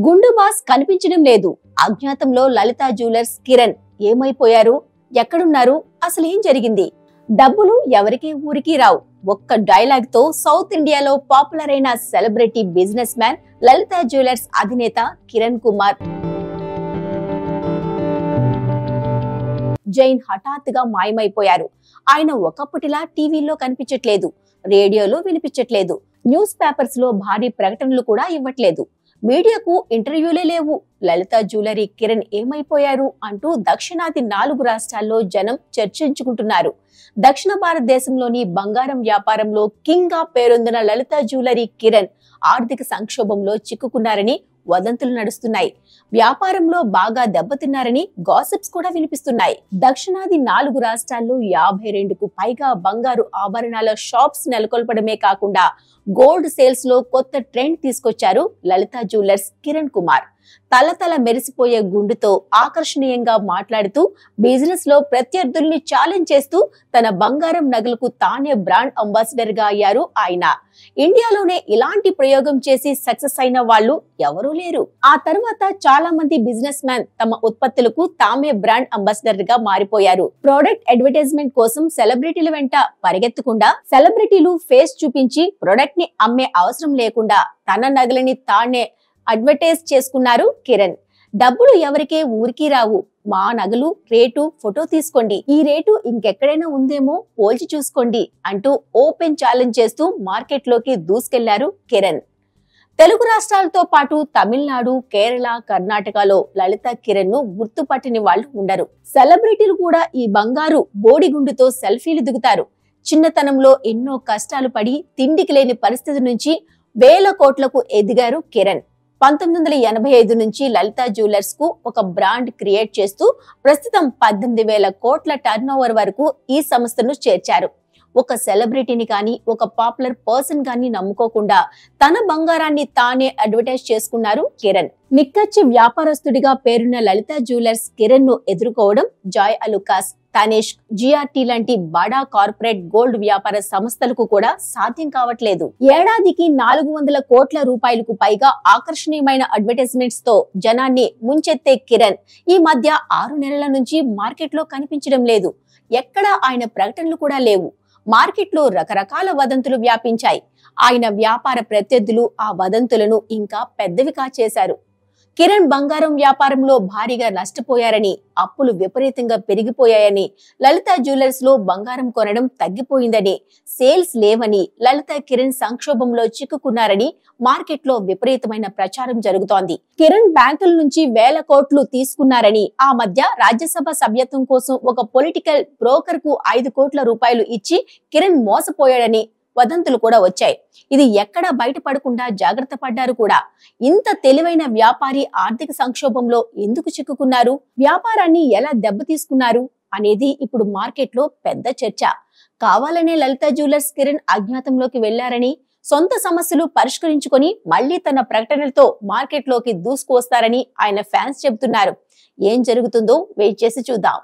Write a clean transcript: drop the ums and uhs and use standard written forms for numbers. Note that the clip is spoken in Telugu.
గుండు బాస్ కనిపించడం లేదు. అజ్ఞాతంలో లలిత జ్యువెలర్స్ కిరణ్ ఏమైపోయారు? ఎక్కడున్నారు? అసలు ఏం జరిగింది? డబ్బులు ఎవరికి ఊరికి రావు. ఒక్క డైలాగ్ తో సౌత్ ఇండియాలో పాపులర్ అయిన సెలబ్రిటీ బిజినెస్ మ్యాన్ లలిత జ్యువెలర్స్ అధినేత కిరణ్ కుమార్ జైన్ హఠాత్తుగా మాయమైపోయారు. ఆయన ఒకప్పటిలా టీవీలో కనిపించట్లేదు, రేడియోలో వినిపించట్లేదు, న్యూస్ పేపర్స్ లో భారీ ప్రకటనలు కూడా ఇవ్వట్లేదు, మీడియాకు ఇంటర్వ్యూలే లేవు. లలిత జ్యువెలరీ కిరణ్ ఏమైపోయారు అంటూ దక్షిణాది 4 రాష్ట్రాల్లో జనం చర్చించుకుంటున్నారు. దక్షిణ భారతదేశంలోని బంగారం వ్యాపారంలో కింగ్ గా పేరొందిన లలిత జ్యువెలరీ కిరణ్ ఆర్థిక సంక్షోభంలో చిక్కుకున్నారని వదంతులు నడుస్తున్నాయి. వ్యాపారంలో బాగా దెబ్బతిన్నారని గాసిప్స్ కూడా వినిపిస్తున్నాయి. దక్షిణాది 4 రాష్ట్రాల్లో 52కు పైగా బంగారు ఆభరణాల షాప్స్ నెలకొల్పడమే కాకుండా గోల్డ్ సేల్స్ లో కొత్త ట్రెండ్ తీసుకొచ్చారు లలిత జ్యువెలర్స్ కిరణ్ కుమార్. తలతల మెరిసిపోయే గుండుతో ఆకర్షణీయంగా మాట్లాడుతూ బిజినెస్ లో ప్రత్యర్థుల్ని ఛాలెంజ్ చేస్తూ తన బంగారం నగలకు తానే బ్రాండ్ అంబాసిడర్ గా అయ్యారు ఆయన. ఇండియాలోనే ఇలాంటి ప్రయోగం చేసి సక్సెస్ అయిన వాళ్ళు ఎవరూ లేరు. ఆ తర్వాత చాలా మంది బిజినెస్ మ్యాన్ తమ ఉత్పత్తులకు తామే బ్రాండ్ అంబాసిడర్ గా మారిపోయారు. ప్రొడక్ట్ అడ్వర్టైజ్మెంట్ కోసం సెలబ్రిటీల వెంట పరిగెత్తకుండా సెలబ్రిటీలు ఫేస్ చూపించి ప్రొడక్ట్ ని అమ్మే అవసరం లేకుండా తన నగలని తానే అడ్వర్టైజ్ చేసుకున్నారు కిరణ్. డబ్బులు ఎవరికే ఊరికి రావు. మా నగలు రేటు ఫోటో తీసుకోండి, ఈ రేటు ఇంకెక్కడైనా ఉందేమో పోల్చి చూసుకోండి అంటూ ఓపెన్ ఛాలెంజ్ చేస్తూ మార్కెట్ లోకి దూసుకెళ్లారు కిరణ్. తెలుగు రాష్ట్రాలతో పాటు తమిళనాడు, కేరళ, కర్ణాటకలో లలిత కిరణ్ ను గుర్తుపట్టని వాళ్ళు ఉండరు. సెలబ్రిటీలు కూడా ఈ బంగారు బోడిగుండుతో సెల్ఫీలు దిగుతారు. చిన్నతనంలో ఎన్నో కష్టాలు పడి తిండికి లేని పరిస్థితి నుంచి వేల కోట్లకు ఎదిగారు కిరణ్. 1985 నుంచి లలిత జ్యువెలర్స్ కు ఒక బ్రాండ్ క్రియేట్ చేస్తూ ప్రస్తుతం 18,000 కోట్ల టర్నోవర్ వరకు ఈ సంస్థను చేర్చారు. ఒక సెలబ్రిటీని కానీ ఒక పాపులర్ పర్సన్ గాని నమ్ముకోకుండా తన బంగారాన్ని తానే అడ్వర్టైజ్ చేసుకున్నారు కిరణ్. నిక్కచ్చి వ్యాపారస్తుడిగా పేరున్న లలిత జ్యువెలర్స్ కిరణ్ ను ఎదుర్కోవడం జాయ్ అలుకాస్, తనిష్క్, జిఆర్టీ లాంటి బడా కార్పొరేట్ గోల్డ్ వ్యాపార సంస్థలకు కూడా సాధ్యం కావట్లేదు. ఏడాదికి 400 కోట్ల రూపాయలకు పైగా ఆకర్షణీయమైన అడ్వర్టైజ్మెంట్స్ తో జనాన్ని ముంచెత్తే కిరణ్ ఈ మధ్య 6 నెలల నుంచి మార్కెట్ లో కనిపించడం లేదు. ఎక్కడా ఆయన ప్రకటనలు కూడా లేవు. మార్కెట్ లో రకరకాల వదంతులు వ్యాపించాయి. ఆయన వ్యాపార ప్రత్యర్థులు ఆ వదంతులను ఇంకా పెద్దవిగా చేశారు. కిరణ్ బంగారం వ్యాపారంలో భారీగా నష్టపోయారని, అప్పులు విపరీతంగా పెరిగిపోయాయని, లలిత జ్యువెలర్స్ లో బంగారం కొనడం తగ్గిపోయిందని, సేల్స్ లేవని, లలిత కిరణ్ సంక్షోభంలో చిక్కుకున్నారని మార్కెట్ లో విపరీతమైన ప్రచారం జరుగుతోంది. కిరణ్ బ్యాంకుల నుంచి వేల కోట్లు తీసుకున్నారని, ఆ మధ్య రాజ్యసభ సభ్యత్వం కోసం ఒక పొలిటికల్ బ్రోకర్ కు 5 కోట్ల రూపాయలు ఇచ్చి కిరణ్ మోసపోయాడని వదంతులు కూడా వచ్చాయి. ఇది ఎక్కడా బయటపడకుండా జాగ్రత్త పడ్డారు కూడా. ఇంత తెలివైన వ్యాపారి ఆర్థిక సంక్షోభంలో ఎందుకు చిక్కుకున్నారు, వ్యాపారాన్ని ఎలా దెబ్బతీసుకున్నారు అనేది ఇప్పుడు మార్కెట్ లో పెద్ద చర్చ. కావాలనే లలిత జ్యువెలర్స్ కిరణ్ అజ్ఞాతంలోకి వెళ్లారని, సొంత సమస్యలు పరిష్కరించుకొని మళ్లీ తన ప్రకటనలతో మార్కెట్ లోకి దూసుకు వస్తారని ఆయన ఫ్యాన్స్ చెబుతున్నారు. ఏం జరుగుతుందో వెయిట్ చేసి చూద్దాం.